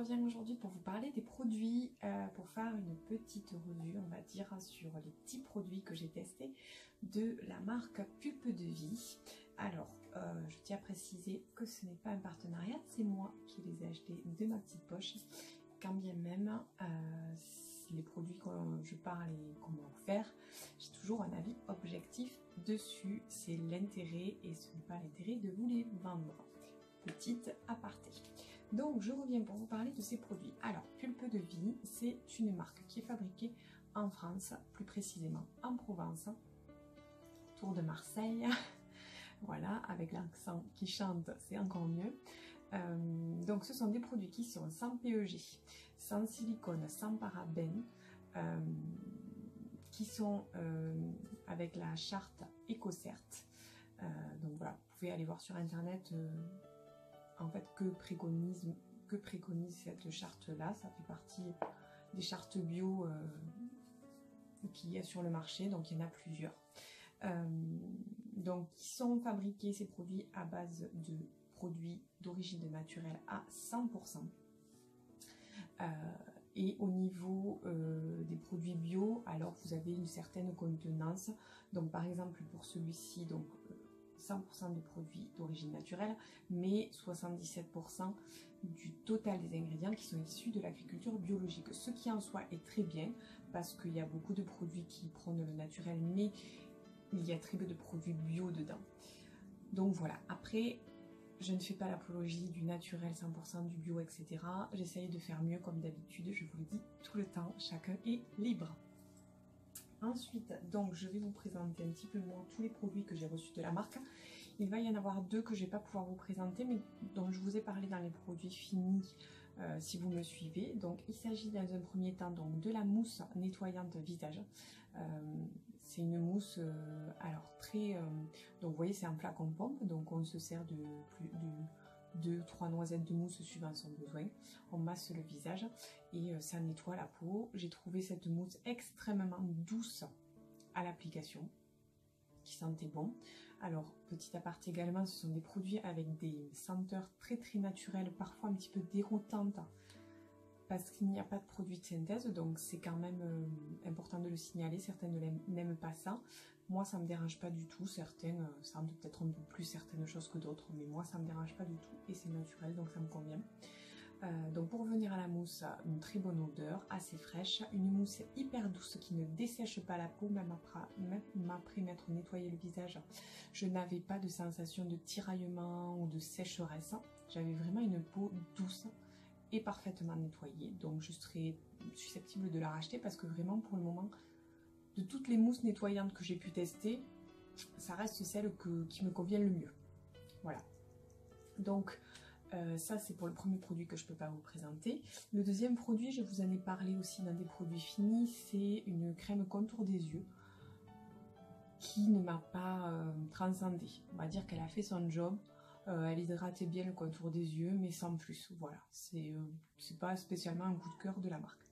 reviens aujourd'hui pour vous parler des produits, pour faire une petite revue, on va dire, sur les petits produits que j'ai testés de la marque Pulpe de Vie. Alors, je tiens à préciser que ce n'est pas un partenariat, c'est moi qui les ai achetés de ma petite poche, quand bien même les produits quand je parle et qu'on m'a offert, j'ai toujours un avis objectif dessus. C'est l'intérêt et ce n'est pas l'intérêt de vous les vendre. Petite aparté. Donc je reviens pour vous parler de ces produits. Alors Pulpe de Vie, c'est une marque qui est fabriquée en France, plus précisément en Provence, autour de Marseille. Voilà, avec l'accent qui chante, c'est encore mieux. Donc ce sont des produits qui sont sans PEG, sans silicone, sans parabènes, qui sont avec la charte EcoCert. Donc voilà, vous pouvez aller voir sur internet en fait que préconise cette charte là. Ça fait partie des chartes bio qu'il y a sur le marché, donc il y en a plusieurs. Donc ils sont fabriqués, ces produits, à base de produits d'origine naturelle à 100%. Et au niveau des produits bio, alors vous avez une certaine contenance. Donc par exemple pour celui-ci, donc 100% de produits d'origine naturelle, mais 77% du total des ingrédients qui sont issus de l'agriculture biologique. Ce qui en soi est très bien, parce qu'il y a beaucoup de produits qui prônent le naturel, mais il y a très peu de produits bio dedans. Donc voilà, après, je ne fais pas l'apologie du naturel 100%, du bio, etc. J'essaye de faire mieux comme d'habitude, je vous le dis tout le temps, chacun est libre. Ensuite, donc je vais vous présenter un petit peu moins tous les produits que j'ai reçus de la marque. Il va y en avoir deux que je ne vais pas pouvoir vous présenter, mais dont je vous ai parlé dans les produits finis si vous me suivez. Donc il s'agit dans un premier temps donc, de la mousse nettoyante visage. C'est une mousse alors très... donc vous voyez c'est un flacon pompe, donc on se sert de 2-3 noisettes de mousse suivant son besoin. On masse le visage et ça nettoie la peau. J'ai trouvé cette mousse extrêmement douce à l'application, qui sentait bon. Alors petit aparté également, ce sont des produits avec des senteurs très naturelles, parfois un petit peu déroutantes, parce qu'il n'y a pas de produit de synthèse, donc c'est quand même important de le signaler. Certaines n'aiment pas ça. Moi, ça ne me dérange pas du tout. Certaines sentent peut-être un peu plus certaines choses que d'autres, mais moi, ça ne me dérange pas du tout et c'est naturel, donc ça me convient. Donc pour revenir à la mousse, une très bonne odeur, assez fraîche, une mousse hyper douce qui ne dessèche pas la peau, même après m'être nettoyé le visage. Je n'avais pas de sensation de tiraillement ou de sécheresse. J'avais vraiment une peau douce et parfaitement nettoyée, donc je serais susceptible de la racheter parce que vraiment pour le moment, de toutes les mousses nettoyantes que j'ai pu tester, ça reste celle qui me convient le mieux. Voilà. Donc ça c'est pour le premier produit que je ne peux pas vous présenter. Le deuxième produit, je vous en ai parlé aussi dans des produits finis, c'est une crème contour des yeux qui ne m'a pas transcendée. On va dire qu'elle a fait son job. Elle hydratait bien le contour des yeux, mais sans plus. Voilà, c'est pas spécialement un coup de cœur de la marque.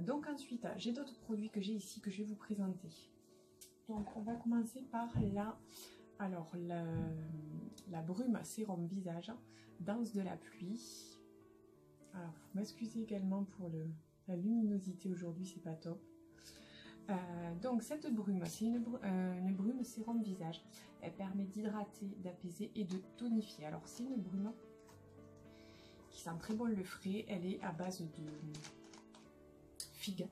Donc ensuite, j'ai d'autres produits que j'ai ici que je vais vous présenter. Donc on va commencer par la brume sérum visage, danse de la pluie. Alors vous m'excusez également pour la luminosité aujourd'hui, c'est pas top. Donc cette brume, c'est une brume sérum visage. Elle permet d'hydrater, d'apaiser et de tonifier. Alors c'est une brume qui sent très bon le frais. Elle est à base de figue,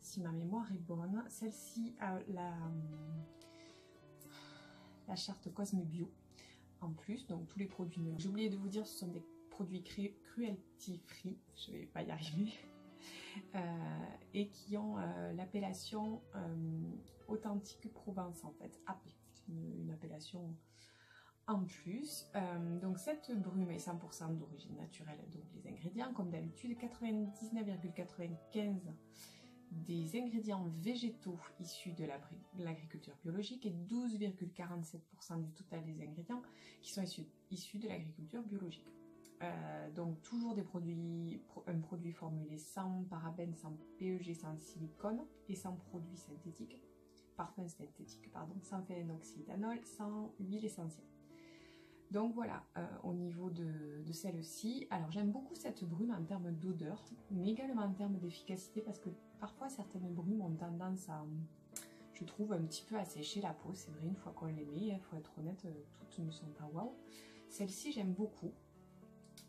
si ma mémoire est bonne. Celle-ci a la charte Cosme Bio en plus, donc tous les produits. J'ai oublié de vous dire, ce sont des produits cruelty free, je vais pas y arriver. Et qui ont l'appellation authentique Provence en fait, AP, c'est une appellation en plus. Donc cette brume est 100% d'origine naturelle, donc les ingrédients comme d'habitude, 99,95 des ingrédients végétaux issus de l'agriculture biologique et 12,47% du total des ingrédients qui sont issus de l'agriculture biologique. Donc toujours un produit formulé sans parabènes, sans PEG, sans silicone et sans produits synthétiques, parfums synthétiques, pardon, sans phénoxyéthanol, sans huile essentielle. Donc voilà, au niveau de celle-ci, alors j'aime beaucoup cette brume en termes d'odeur, mais également en termes d'efficacité, parce que parfois certaines brumes ont tendance à, je trouve, un petit peu à sécher la peau. C'est vrai, une fois qu'on les met, il faut être honnête, toutes ne sont pas waouh. Celle-ci, j'aime beaucoup.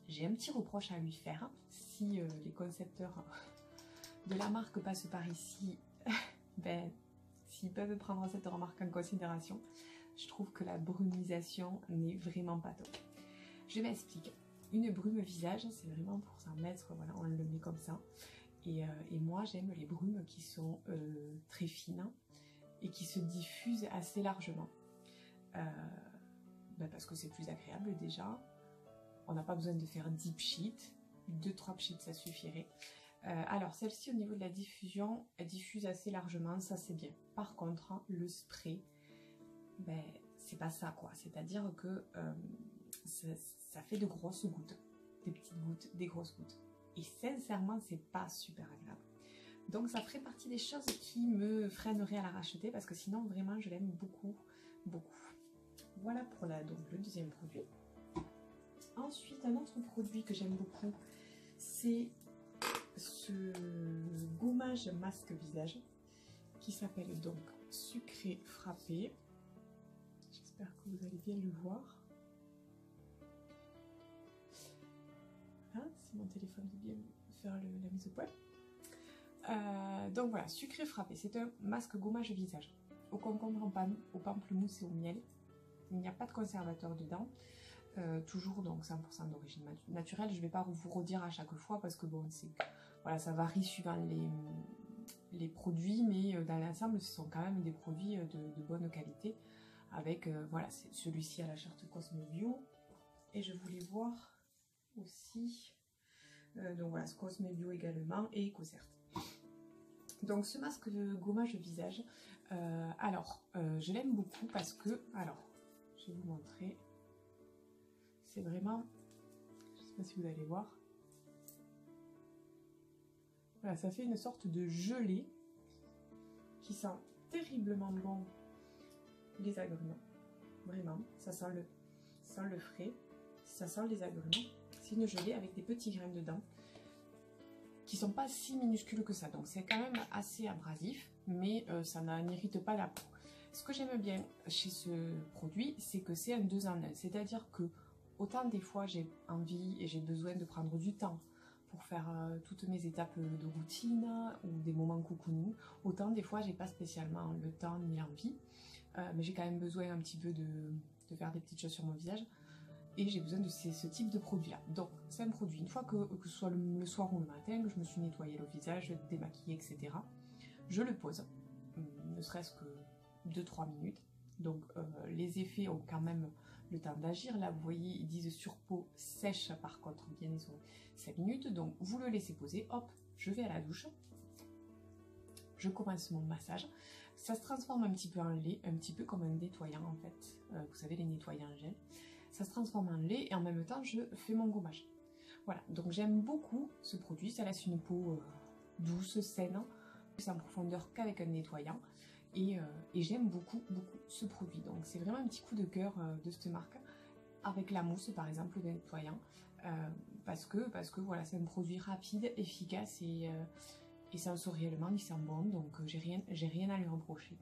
J'ai un petit reproche à lui faire. Si les concepteurs de la marque passent par ici, ben, s'ils peuvent prendre cette remarque en considération, je trouve que la brumisation n'est vraiment pas top. Je m'explique. Une brume visage, c'est vraiment pour s'en mettre, voilà, on le met comme ça. Et moi, j'aime les brumes qui sont très fines et qui se diffusent assez largement. Ben parce que c'est plus agréable déjà. On n'a pas besoin de faire deep sheet. 2-3 sheets, ça suffirait. Alors, celle-ci, au niveau de la diffusion, elle diffuse assez largement, ça c'est bien. Par contre, hein, le spray, ben, c'est pas ça quoi. C'est-à-dire que ça fait de grosses gouttes. Des petites gouttes, des grosses gouttes. Et sincèrement, c'est pas super agréable. Donc, ça ferait partie des choses qui me freineraient à la racheter parce que sinon, vraiment, je l'aime beaucoup, beaucoup. Voilà pour donc, le deuxième produit. Ensuite, un autre produit que j'aime beaucoup, c'est ce gommage masque visage qui s'appelle donc Sucré Frappé. J'espère que vous allez bien le voir. Ah, c'est mon téléphone qui vient faire la mise au point. Donc voilà, Sucré Frappé, c'est un masque gommage visage au concombre en pomme, au pamplemousse et au miel. Il n'y a pas de conservateur dedans. Toujours donc 100% d'origine naturelle. Je ne vais pas vous redire à chaque fois parce que bon, voilà, ça varie suivant les produits, mais dans l'ensemble, ce sont quand même des produits de bonne qualité. Avec voilà, celui-ci à la charte Cosme Bio. Et je voulais voir aussi, donc voilà, Cosme Bio également et EcoCert. Donc ce masque de gommage visage, je l'aime beaucoup parce que, alors, je vais vous montrer. C'est vraiment, je ne sais pas si vous allez voir, voilà, ça fait une sorte de gelée qui sent terriblement bon les agrumes, vraiment, ça sent le frais, ça sent les agrumes, c'est une gelée avec des petits grains dedans qui sont pas si minuscules que ça, donc c'est quand même assez abrasif, mais ça n'irrite pas la peau. Ce que j'aime bien chez ce produit, c'est que c'est un 2 en 1, c'est-à-dire que autant des fois j'ai envie et j'ai besoin de prendre du temps pour faire toutes mes étapes de routine ou des moments cocooning, autant des fois j'ai pas spécialement le temps ni l'envie, mais j'ai quand même besoin un petit peu de faire des petites choses sur mon visage et j'ai besoin de ce type de produit là. Donc c'est un produit, une fois que ce soit le soir ou le matin, que je me suis nettoyé le visage, démaquillé, etc., je le pose, ne serait-ce que 2-3 minutes. Donc les effets ont quand même le temps d'agir. Là, vous voyez, ils disent sur peau sèche, par contre, bien ils ont 5 minutes. Donc, vous le laissez poser. Hop, je vais à la douche. Je commence mon massage. Ça se transforme un petit peu en lait, un petit peu comme un nettoyant, en fait. Vous savez, les nettoyants en gel. Ça se transforme en lait et en même temps, je fais mon gommage. Voilà, donc j'aime beaucoup ce produit. Ça laisse une peau douce, saine, plus en profondeur qu'avec un nettoyant. Et j'aime beaucoup ce produit, donc c'est vraiment un petit coup de cœur de cette marque avec la mousse par exemple de nettoyant parce que voilà, c'est un produit rapide, efficace et sensoriellement il sent bon, donc j'ai rien à lui reprocher.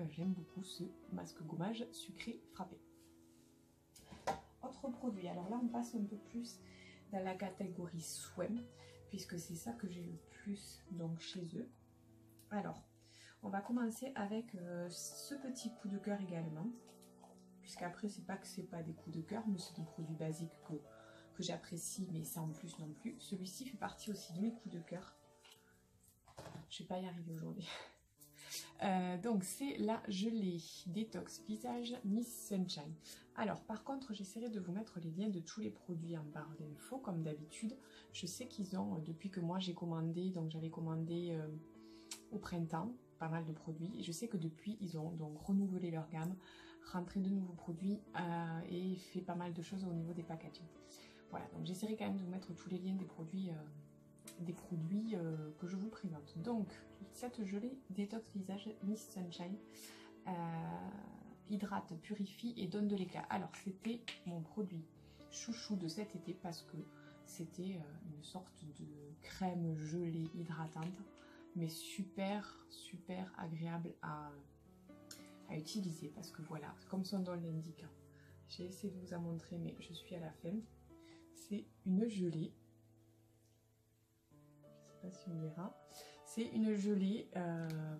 J'aime beaucoup ce masque gommage Sucré Frappé. Autre produit, alors là on passe un peu plus dans la catégorie soins puisque c'est ça que j'ai le plus donc chez eux. Alors on va commencer avec ce petit coup de cœur également, puisqu'après c'est pas que c'est pas des coups de cœur, mais c'est des produits basiques que j'apprécie, mais sans plus non plus. Celui-ci fait partie aussi de mes coups de cœur. Je vais pas y arriver aujourd'hui. Donc c'est la gelée détox visage Miss Sunshine. Alors par contre j'essaierai de vous mettre les liens de tous les produits en barre d'infos comme d'habitude. Je sais qu'ils ont, depuis que moi j'ai commandé, donc j'avais commandé au printemps, pas mal de produits, et je sais que depuis ils ont donc renouvelé leur gamme, rentré de nouveaux produits et fait pas mal de choses au niveau des packaging. Voilà, donc j'essaierai quand même de vous mettre tous les liens des produits que je vous présente. Donc cette gelée détox visage Miss Sunshine hydrate, purifie et donne de l'éclat. Alors c'était mon produit chouchou de cet été parce que c'était une sorte de crème gelée hydratante, mais super agréable à utiliser parce que voilà, comme son nom l'indique, j'ai essayé de vous en montrer mais je suis à la fin. C'est une gelée, je sais pas si on verra, c'est une gelée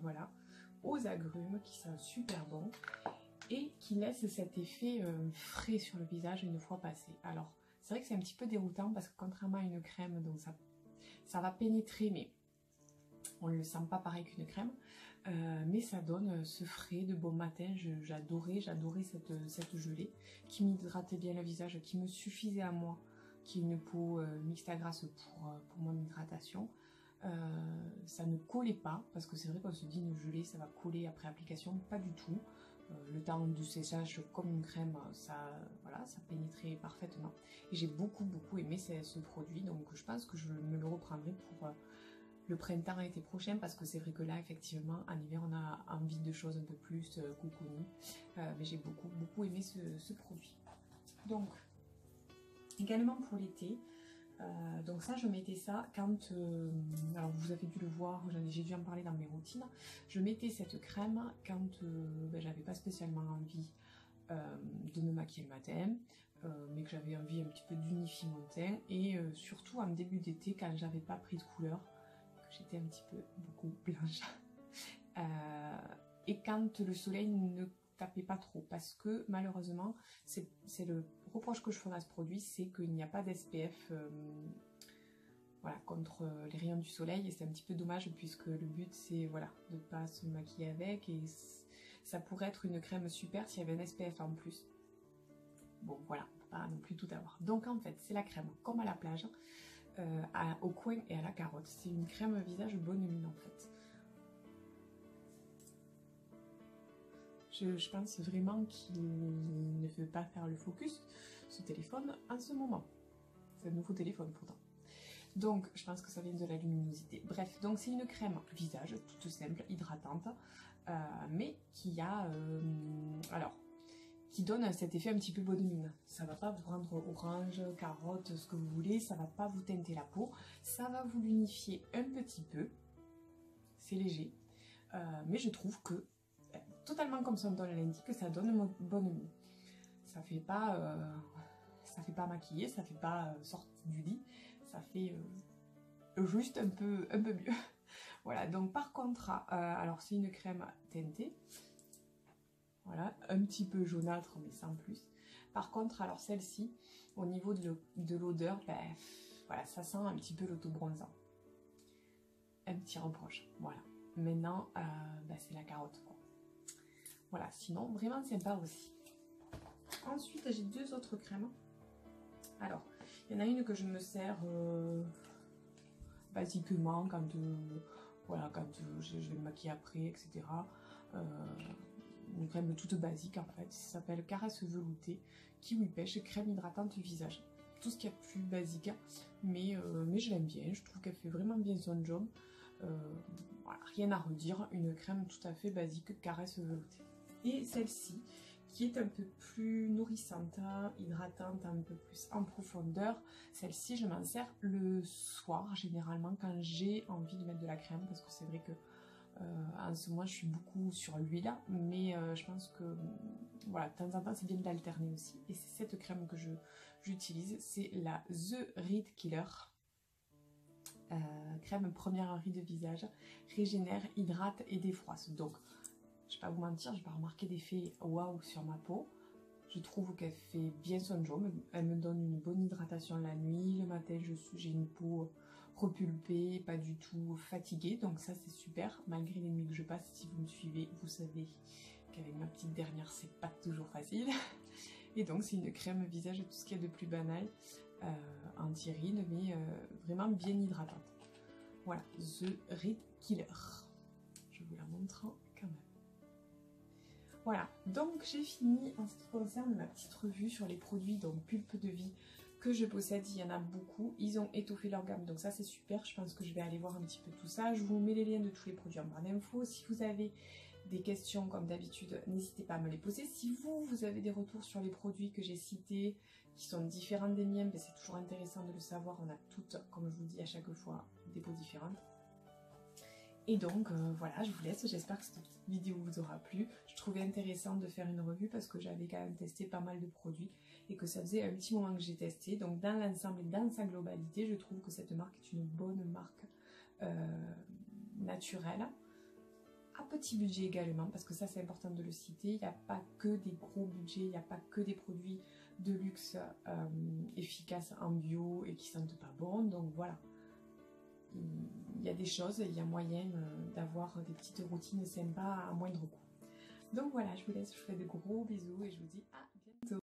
voilà, aux agrumes qui sent super bon et qui laisse cet effet frais sur le visage une fois passé. Alors c'est vrai que c'est un petit peu déroutant parce que contrairement à une crème, donc ça va pénétrer mais on ne le sent pas pareil qu'une crème, mais ça donne ce frais de bon matin. J'adorais cette gelée qui m'hydratait bien le visage, qui me suffisait à moi, qui est une peau mixte à grasse pour mon hydratation. Ça ne collait pas, parce que c'est vrai qu'on se dit une gelée ça va coller après application, pas du tout. Le temps du séchage comme une crème, voilà, ça pénétrait parfaitement. Et j'ai beaucoup aimé ce produit, donc je pense que je me le reprendrai pour le printemps et l'été prochain, parce que c'est vrai que là effectivement en hiver on a envie de choses un peu plus cocooning, mais j'ai beaucoup aimé ce produit. Donc également pour l'été, donc ça je mettais ça quand, alors vous avez dû le voir, j'ai dû en parler dans mes routines, je mettais cette crème quand j'avais pas spécialement envie de me maquiller le matin, mais que j'avais envie un petit peu d'unifier mon teint, et surtout en début d'été quand j'avais pas pris de couleur, j'étais un petit peu beaucoup blanche, et quand le soleil ne tapait pas trop, parce que malheureusement c'est le reproche que je ferai à ce produit, c'est qu'il n'y a pas d'SPF voilà, contre les rayons du soleil, et c'est un petit peu dommage puisque le but c'est voilà, de ne pas se maquiller avec, et ça pourrait être une crème super s'il y avait un SPF en plus. Bon voilà, on peut pas non plus tout avoir. Donc en fait c'est la crème comme à la plage, au coin et à la carotte. C'est une crème visage bonne mine en fait. Je pense vraiment qu'il ne veut pas faire le focus, ce téléphone, en ce moment. C'est un nouveau téléphone pourtant. Donc je pense que ça vient de la luminosité. Bref, donc c'est une crème visage toute simple, hydratante, mais qui a... alors, qui donne cet effet un petit peu bonne mine. Ça va pas vous rendre orange, carotte, ce que vous voulez, ça va pas vous teinter la peau, ça va vous l'unifier un petit peu, c'est léger, mais je trouve que, totalement comme son nom l'indique, ça donne bonne mine. Ça fait pas maquiller, ça fait pas sortir du lit, ça fait juste un peu mieux. Voilà, donc par contre, alors c'est une crème teintée, voilà, un petit peu jaunâtre mais sans plus. Par contre, alors celle-ci, au niveau de l'odeur, voilà, ça sent un petit peu l'autobronzant. Un petit reproche, voilà. Maintenant, c'est la carotte, quoi. Voilà, sinon, vraiment sympa aussi. Ensuite, j'ai deux autres crèmes. Alors, il y en a une que je me sers basiquement quand, voilà, quand je vais me maquiller après, etc. Une crème toute basique en fait, ça s'appelle Caresse Veloutée, Kiwi Pêche, crème hydratante visage. Tout ce qu'il y a de plus basique, mais je l'aime bien, je trouve qu'elle fait vraiment bien son job. Voilà, rien à redire, une crème tout à fait basique, Caresse Veloutée. Et celle-ci, qui est un peu plus nourrissante, hydratante, un peu plus en profondeur, celle-ci je m'en sers le soir généralement quand j'ai envie de mettre de la crème, parce que c'est vrai que en ce moment je suis beaucoup sur l'huile, mais je pense que voilà, de temps en temps c'est bien d'alterner aussi, et c'est cette crème que j'utilise, c'est la The Reed Killer, crème première riz de visage, régénère, hydrate et défroisse. Donc je vais pas vous mentir, j'ai pas remarqué d'effet waouh sur ma peau. Je trouve qu'elle fait bien son job, elle me donne une bonne hydratation la nuit, le matin j'ai une peau repulpée, pas du tout fatiguée, donc ça c'est super, malgré les nuits que je passe. Si vous me suivez, vous savez qu'avec ma petite dernière c'est pas toujours facile. Et donc c'est une crème visage, tout ce qu'il y a de plus banal, anti-rides, mais vraiment bien hydratante. Voilà, The Reed Killer. Je vous la montre quand même. Voilà, donc j'ai fini en ce qui concerne ma petite revue sur les produits donc Pulpe de Vie que je possède. Il y en a beaucoup, ils ont étoffé leur gamme, donc ça c'est super. Je pense que je vais aller voir un petit peu tout ça. Je vous mets les liens de tous les produits en barre d'infos. Si vous avez des questions comme d'habitude, n'hésitez pas à me les poser. Si vous avez des retours sur les produits que j'ai cités, qui sont différents des miens, ben c'est toujours intéressant de le savoir. On a toutes, comme je vous dis à chaque fois, des peaux différentes. Et donc voilà, je vous laisse. J'espère que cette petite vidéo vous aura plu. Je trouvais intéressant de faire une revue parce que j'avais quand même testé pas mal de produits et que ça faisait un petit moment que j'ai testé. Donc dans l'ensemble et dans sa globalité, je trouve que cette marque est une bonne marque naturelle. À petit budget également, parce que ça c'est important de le citer. Il n'y a pas que des gros budgets, il n'y a pas que des produits de luxe efficaces en bio et qui sentent pas bon. Donc voilà. Il y a des choses, il y a moyen d'avoir des petites routines sympas à moindre coût. Donc voilà, je vous laisse, je vous fais de gros bisous et je vous dis à